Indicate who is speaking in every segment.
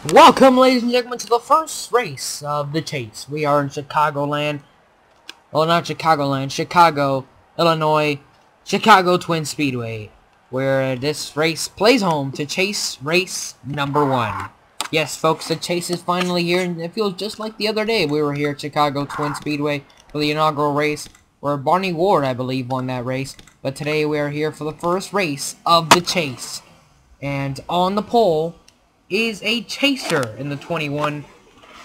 Speaker 1: Welcome, ladies and gentlemen, to the first race of the chase. We are in Chicagoland. Well, not Chicagoland. Chicago, Illinois, ChicagoTwin Speedway, where this race plays home to chase race number 1. Yes, folks, the chase is finally here, and it feels just like the other day. We were here at ChicagoTwin Speedway for the inaugural race, where Barney Ward, I believe, won that race. But today we are here for the first race of the chase. And on the pole is a chaser in the 21,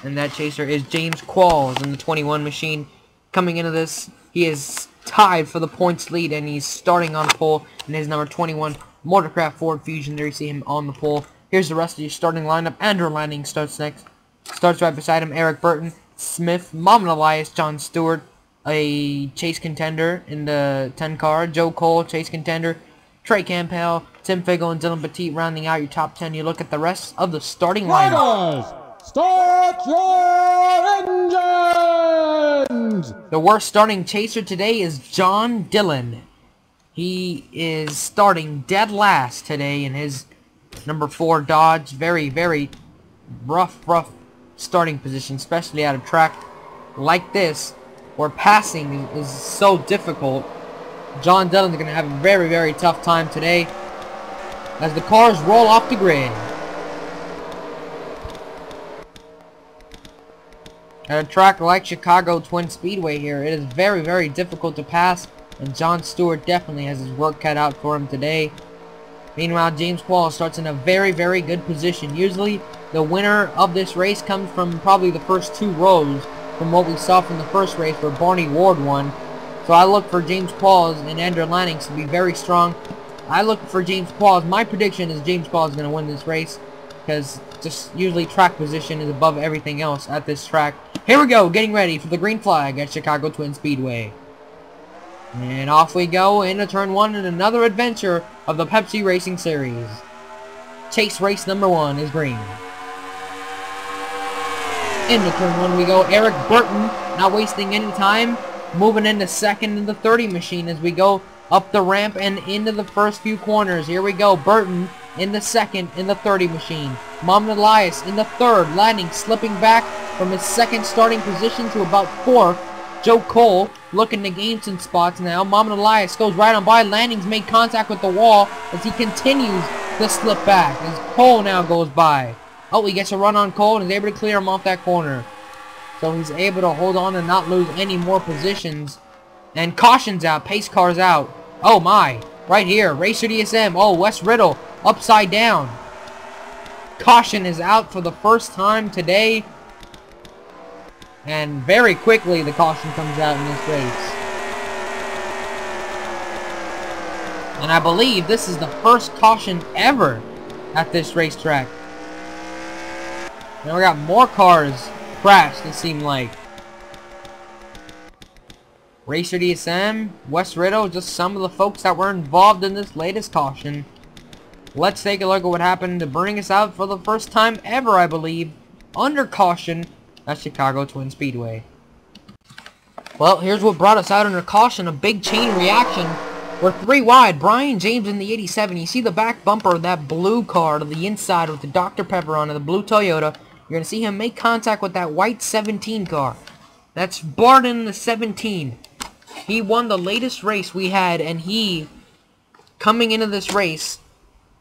Speaker 1: and that chaser is James Qualls in the 21 machine. Coming into this, he is tied for the points lead, and he's starting on pole in his number 21 Motorcraft Ford Fusion. There you see him on the pole. Here's the rest of your starting lineup. Andrew Lanning starts next. Starts right beside him, Eric Burton, Smith, Mom and Elias, John Stewart, a chase contender in the 10 car, Joe Cole, chase contender, Trey Campbell, Tim Figgle, and Dylan Petit rounding out your top 10. You look at the rest of the starting lineup.
Speaker 2: Start your engines!
Speaker 1: The worst starting chaser today is John Dillon. He is starting dead last today in his number 4 Dodge. Very, very rough starting position, especially at a track like this, where passing is so difficult. John Dillon's going to have a very, very tough time today as the cars roll off the grid. At a track like ChicagoTwin Speedway here, it is very, very difficult to pass, and John Stewart definitely has his work cut out for him today. Meanwhile, James Qualls starts in a very, very good position. Usually, the winner of this race comes from probably the first 2 rows from what we saw from the first race where Barney Ward won. So I look for James Qualls and Andrew Lanning to be very strong. I look for James Qualls. My prediction is James Qualls is going to win this race, because just usually track position is above everything else at this track. Here we go, getting ready for the green flag at ChicagoTwin Speedway. And off we go into turn 1 in another adventure of the Pepsi Racing Series. Chase race number 1 is green. Into turn 1 we go. Eric Burton, not wasting any time, moving into second in the 30 machine as we go up the ramp and into the first few corners. Here we go. Burton in the second in the 30 machine. Mom and Elias in the third. Lanning slipping back from his second starting position to about 4th. Joe Cole looking to gain some spots now. Mom and Elias goes right on by. Lanning's made contact with the wall as he continues to slip back as Cole now goes by. Oh, he gets a run on Cole and is able to clear him off that corner. So he's able to hold on and not lose any more positions. And caution's out. Pace car's out. Oh my. Right here. Racer DSM. Oh, Wes Riddle. Upside down. Caution is out for the first time today. And very quickly the caution comes out in this race. And I believe this is the first caution ever at this racetrack. Now we got more cars crashed, it seemed like. Racer DSM, Wes Riddle, just some of the folks that were involved in this latest caution. Let's take a look at what happened to bring us out for the first time ever, I believe, under caution at ChicagoTwin Speedway. Well, here's what brought us out under caution, a big chain reaction. We're 3 wide. Brian James in the 87. You see the back bumper of that blue car to the inside with the Dr. Pepper on it, the blue Toyota. You're going to see him make contact with that white 17 car. That's Barton in the 17. He won the latest race we had, and he, coming into this race,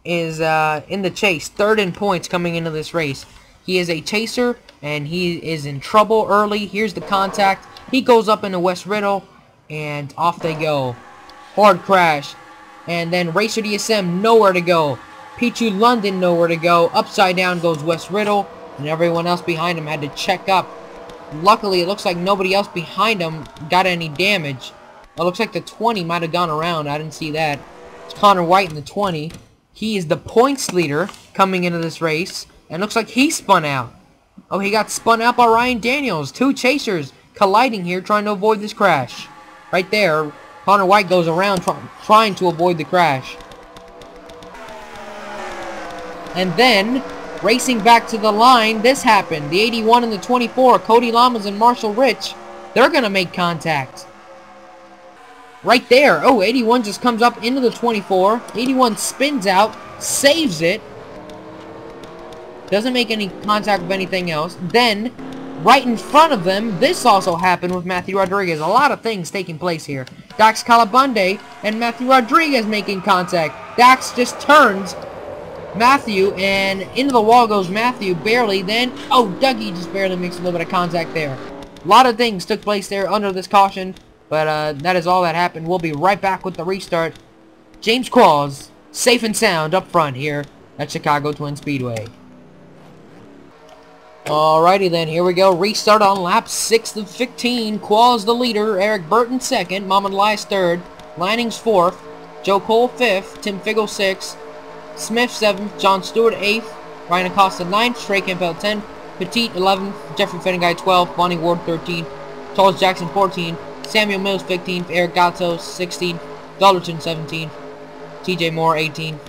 Speaker 1: is in the chase. 3rd in points coming into this race. He is a chaser, and he is in trouble early. Here's the contact. He goes up into Wes Riddle, and off they go. Hard crash. And then Racer DSM, nowhere to go. Pichu London, nowhere to go. Upside down goes Wes Riddle, and everyone else behind him had to check up. Luckily, it looks like nobody else behind him got any damage. It looks like the 20 might have gone around. I didn't see that. It's Connor White in the 20. He is the points leader coming into this race. And looks like he spun out. Oh, he got spun out by Ryan Daniels. 2 chasers colliding here trying to avoid this crash. Right there, Connor White goes around trying to avoid the crash. And then, racing back to the line, this happened. The 81 and the 24, Cody Lamas and Marshall Rich, they're going to make contact. Right there. Oh, 81 just comes up into the 24. 81 spins out, saves it. Doesn't make any contact with anything else. Then, right in front of them, this also happened with Matthew Rodriguez. A lot of things taking place here. Dax Calabunde and Matthew Rodriguez making contact. Dax just turns Matthew, and into the wall goes Matthew, barely. Then, oh, Dougie just barely makes a little bit of contact there. A lot of things took place there under this caution, but that is all that happened. We'll be right back with the restart. James Qualls, safe and sound up front here at Chicago Twin Speedway. Alrighty then, here we go. Restart on lap 6 of 15. Qualls the leader, Eric Burton 2nd, Mohamed Elias 3rd, Lanning's 4th, Joe Cole 5th, Tim Figgle 6th, Smith 7th, John Stewart 8th, Ryan Acosta 9th, Trey Campbell 10th, Petit 11th, Jeffrey Finneguy 12th, Bonnie Ward 13th, Charles Jackson 14th, Samuel Mills 15th, Eric Gatto 16th, Dallerton 17th, TJ Moore 18th,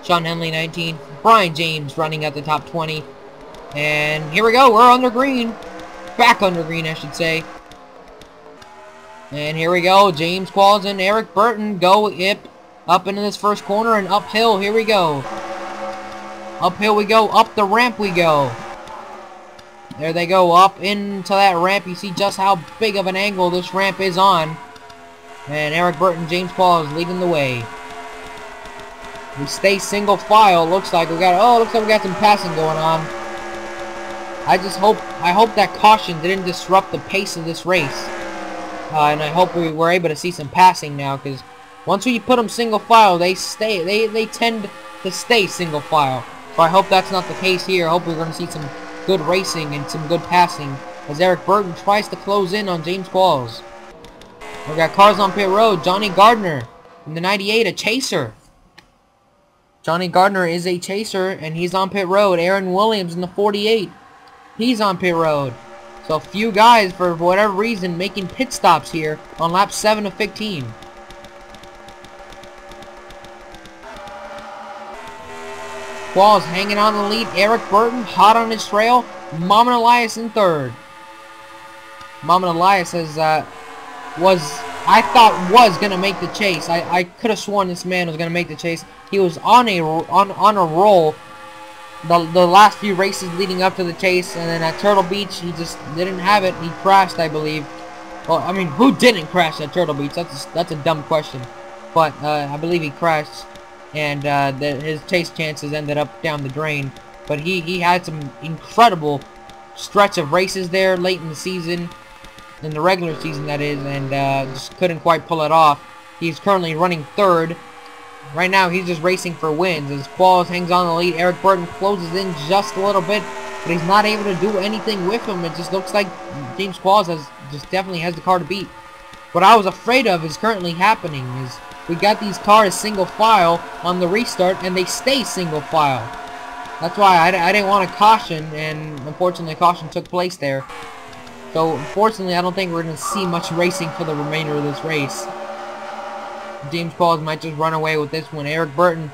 Speaker 1: Sean Henley 19th, Brian James running at the top 20. And here we go, we're under green. Back under green, I should say. And here we go, James Qualls and Eric Burton go up into this first corner and uphill. Here we go. Uphill we go, up the ramp we go. There they go, up into that ramp. You see just how big of an angle this ramp is on. And Eric Burton, James Qualls leading the way. We stay single file. Looks like we got some passing going on. I hope that caution didn't disrupt the pace of this race. And I hope we were able to see some passing now, because once we put them single file, they tend to stay single file. So I hope that's not the case here. I hope we're going to see some good racing and some good passing as Eric Burton tries to close in on James Qualls. We got cars on pit road. Johnny Gardner in the 98, a chaser. Johnny Gardner is a chaser, and he's on pit road. Aaron Williams in the 48. He's on pit road. So a few guys, for whatever reason, making pit stops here on lap 7 of 15. Qualls hanging on the lead. Eric Burton hot on his trail. Mohamed Elias in 3rd. Mohamed Elias I thought was gonna make the chase. I could have sworn this man was gonna make the chase. He was on a roll the last few races leading up to the chase, and then at Turtle Beach he just didn't have it. He crashed, I believe. Well, I mean, who didn't crash at Turtle Beach? That's a dumb question, but I believe he crashed, and his chase chances ended up down the drain. But he had some incredible stretch of races there late in the season, in the regular season that is, and just couldn't quite pull it off. He's currently running 3rd. Right now he's just racing for wins as Qualls hangs on the lead. Eric Burton closes in just a little bit, but he's not able to do anything with him. It just looks like James Qualls definitely has the car to beat. What I was afraid of is currently happening is we got these cars single file on the restart, and they stay single file. That's why I didn't want a caution, and unfortunately a caution took place there. So unfortunately I don't think we're going to see much racing for the remainder of this race. James Qualls might just run away with this one. Eric Burton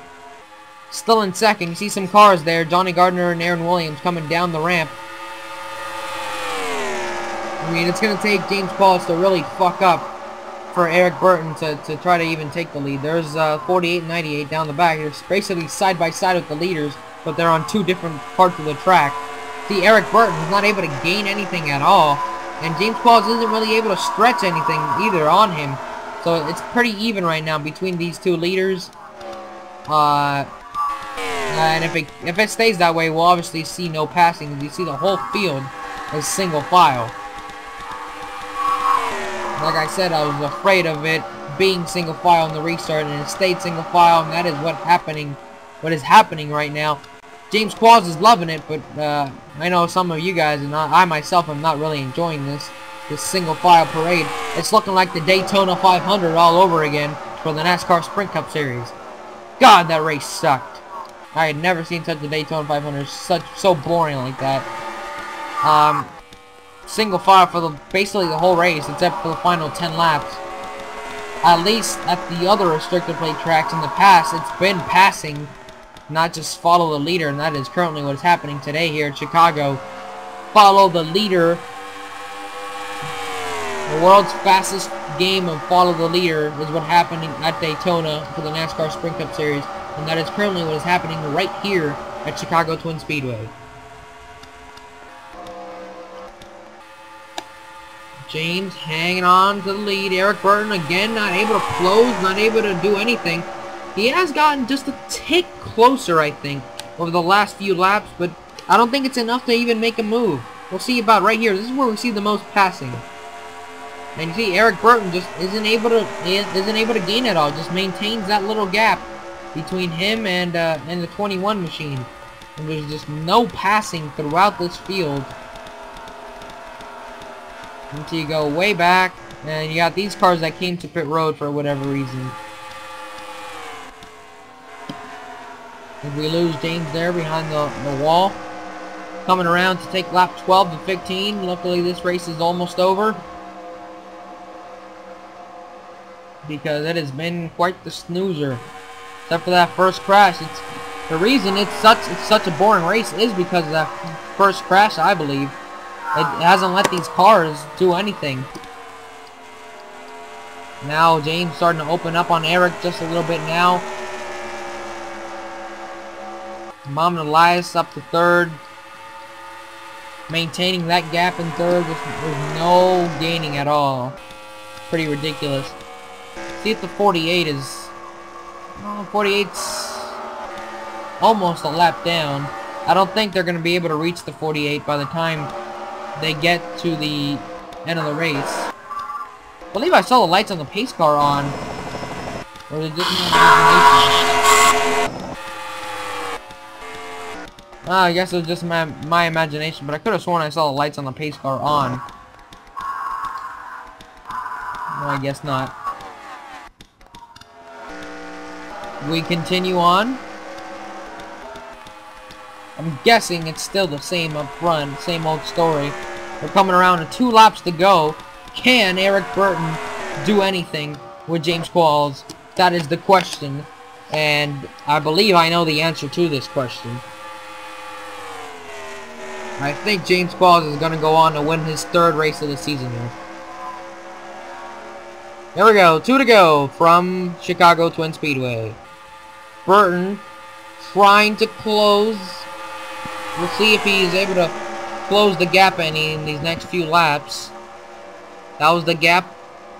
Speaker 1: still in 2nd. You see some cars there. Johnny Gardner and Aaron Williams coming down the ramp. I mean, it's going to take James Qualls to really fuck up for Eric Burton to try to even take the lead. There's 48 and 98 down the back. They're basically side by side with the leaders, but they're on 2 different parts of the track. See, Eric Burton is not able to gain anything at all, and James Qualls isn't really able to stretch anything either on him. So it's pretty even right now between these 2 leaders. And if it stays that way, we'll obviously see no passing. You see the whole field is single file. Like I said, I was afraid of it being single file in the restart, and it stayed single file, and that is what is happening right now. James Qualls is loving it, but I know some of you guys, and I myself am not really enjoying this single file parade. It's looking like the Daytona 500 all over again for the NASCAR Sprint Cup Series. God, that race sucked. I had never seen such a Daytona 500 so boring like that. Single file for basically the whole race except for the final 10 laps. At least at the other restrictor plate tracks in the past, it's been passing, not just follow the leader, and that is currently what is happening today here in Chicago. Follow the leader. The world's fastest game of follow the leader is what's happening at Daytona for the NASCAR Sprint Cup Series, and that is currently what is happening right here at Chicago Twin Speedway. James hanging on to the lead. Eric Burton again not able to close, not able to do anything. He has gotten just a tick closer, I think, over the last few laps, but I don't think it's enough to even make a move. We'll see about right here. This is where we see the most passing. And you see Eric Burton just isn't able to gain at all. Just maintains that little gap between him and the 21 machine. And there's just no passing throughout this field. Until you go way back, and you got these cars that came to pit road for whatever reason. And we lose James there behind the wall. Coming around to take lap 12 to 15. Luckily this race is almost over, because it has been quite the snoozer. Except for that first crash. The reason it's such a boring race is because of that first crash, I believe. It hasn't let these cars do anything. Now James starting to open up on Eric just a little bit now. Mom and Elias up to third. Maintaining that gap in third. There's no gaining at all. Pretty ridiculous. See if the 48 is... Oh, 48's almost a lap down. I don't think they're going to be able to reach the 48 by the time they get to the end of the race. I believe I saw the lights on the pace car on. Or is it just my imagination? I guess it was just my imagination, but I could have sworn I saw the lights on the pace car on. No, I guess not. We continue on. I'm guessing it's still the same up front, same old story. We're coming around to 2 laps to go. Can Eric Burton do anything with James Qualls? That is the question. And I believe I know the answer to this question. I think James Qualls is going to go on to win his 3rd race of the season here. There we go, 2 to go from Chicago Twin Speedway. Burton trying to close. We'll see if he's able to close the gap any in these next few laps. That was the gap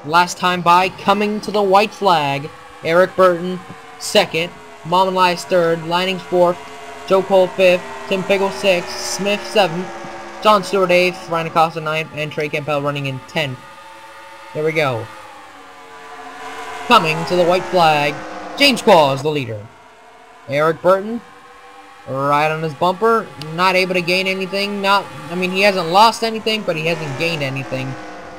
Speaker 1: last time by, coming to the white flag. Eric Burton 2nd, Mom and Elias 3rd, Linings 4th, Joe Cole 5th, Tim Piggle 6th, Smith 7th, John Stewart 8th, Ryan Acosta 9th, and Trey Campbell running in 10th. There we go. Coming to the white flag, James Qualls, the leader. Eric Burton, right on his bumper, not able to gain anything. I mean, he hasn't lost anything, but he hasn't gained anything.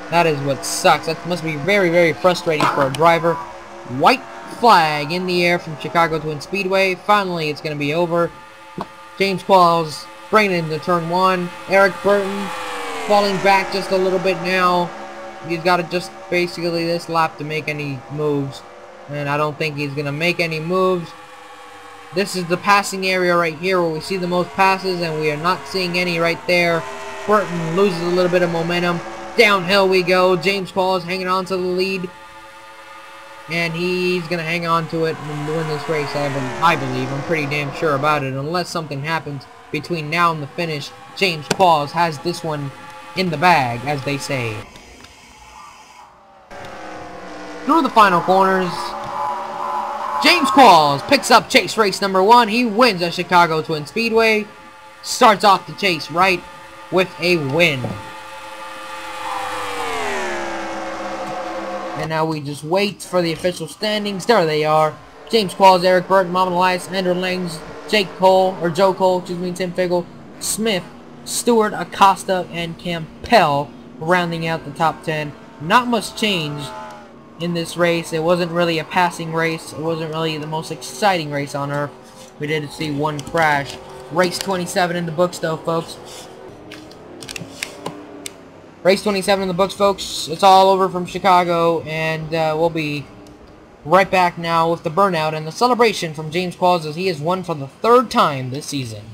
Speaker 1: That is what sucks. That must be very, very frustrating for a driver. White flag in the air from Chicago Twin Speedway. Finally, it's going to be over. James Qualls bringing it into turn 1. Eric Burton falling back just a little bit now. He's got to just basically this lap to make any moves. And I don't think he's going to make any moves. This is the passing area right here where we see the most passes, and we are not seeing any right there. Burton loses a little bit of momentum. Downhill we go. James Qualls hanging on to the lead. And he's going to hang on to it and win this race, I believe. I'm pretty damn sure about it. Unless something happens between now and the finish, James Qualls has this one in the bag, as they say. Through the final corners, James Qualls picks up chase race number 1. He wins at Chicago Twin Speedway. Starts off the chase right with a win. And now we just wait for the official standings. There they are. James Qualls, Eric Burton, Mom and Elias, Andrew Langs, Joe Cole, Tim Figgle, Smith, Stewart, Acosta, and Campbell rounding out the top 10. Not much change in this race. It wasn't really a passing race. It wasn't really the most exciting race on earth. We did see one crash. Race 27 in the books though, folks. Race 27 in the books, folks. It's all over from Chicago, and we'll be right back now with the burnout and the celebration from James Qualls as he has won for the 3rd time this season.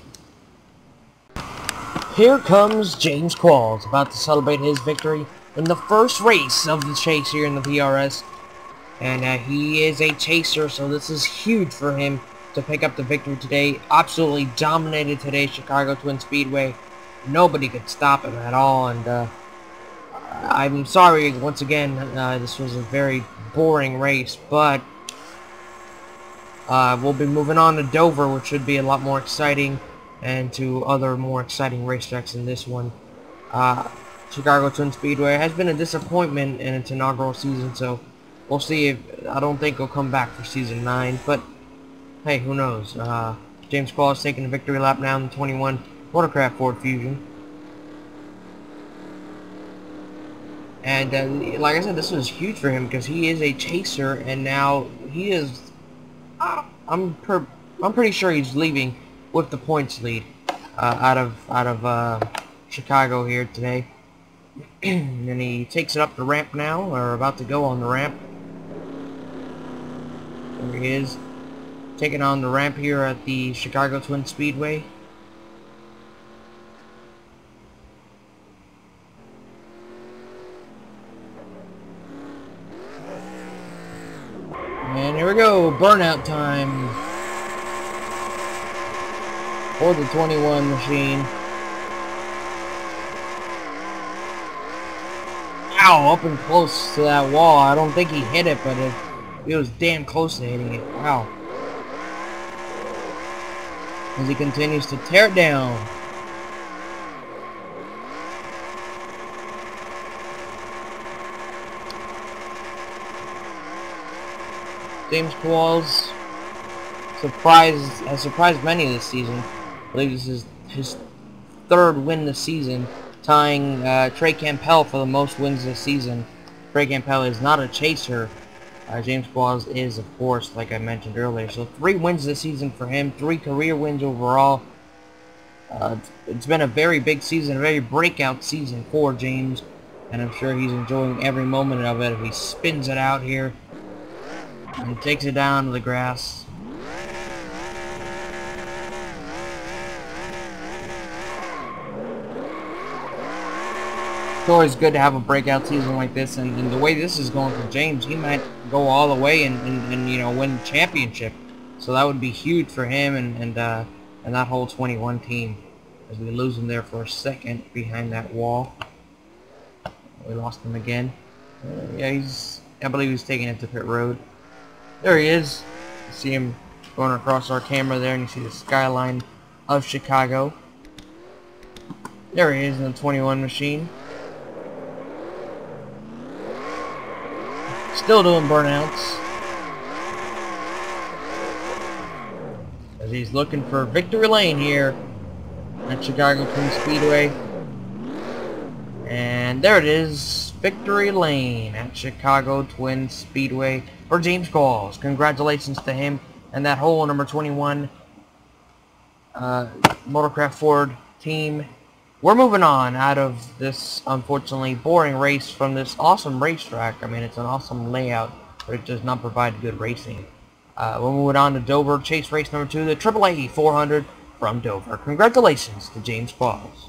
Speaker 1: Here comes James Qualls, about to celebrate his victory in the first race of the chase here in the PRS. And he is a chaser, so this is huge for him to pick up the victory today. Absolutely dominated today, Chicago Twin Speedway. Nobody could stop him at all, and I'm sorry once again, this was a very boring race, but we'll be moving on to Dover, which should be a lot more exciting, and to other more exciting racetracks than this one. Chicago Twin Speedway has been a disappointment in its inaugural season, so we'll see. I don't think he'll come back for season 9, but hey, who knows? James Quall is taking the victory lap now in the 21 Watercraft Ford Fusion. And like I said, this was huge for him because he is a chaser, and now he is. I'm pretty sure he's leaving with the points lead out of Chicago here today. And he takes it up the ramp now, or about to go on the ramp. There he is, taking on the ramp here at the Chicago Twin Speedway. And here we go, burnout time for the 21 machine. Ow, up and close to that wall. I don't think he hit it, but it was damn close to hitting it. Wow. As he continues to tear it down. James Qualls has surprised many this season. I believe this is his 3rd win this season, tying Trey Campbell for the most wins this season. Trey Campbell is not a chaser. James Qualls is, of course, like I mentioned earlier. So 3 wins this season for him, 3 career wins overall. It's been a very big season, a very breakout season for James, and I'm sure he's enjoying every moment of it. He spins it out here and takes it down to the grass. It's always good to have a breakout season like this, and the way this is going for James, he might go all the way and you know, win the championship. So that would be huge for him and that whole 21 team, as we lose him there for a second behind that wall. We lost him again. Yeah, I believe he's taking it to pit road. There he is. You see him going across our camera there, and you see the skyline of Chicago. There he is in the 21 machine. Still doing burnouts, as he's looking for victory lane here at Chicago Twin Speedway. And there it is, victory lane at Chicago Twin Speedway for James Qualls. Congratulations to him and that whole number 21 Motorcraft Ford team. We're moving on out of this, unfortunately, boring race from this awesome racetrack. I mean, it's an awesome layout, but it does not provide good racing. We're moving on to Dover, chase race number 2, the AAA 400 from Dover. Congratulations to James Qualls.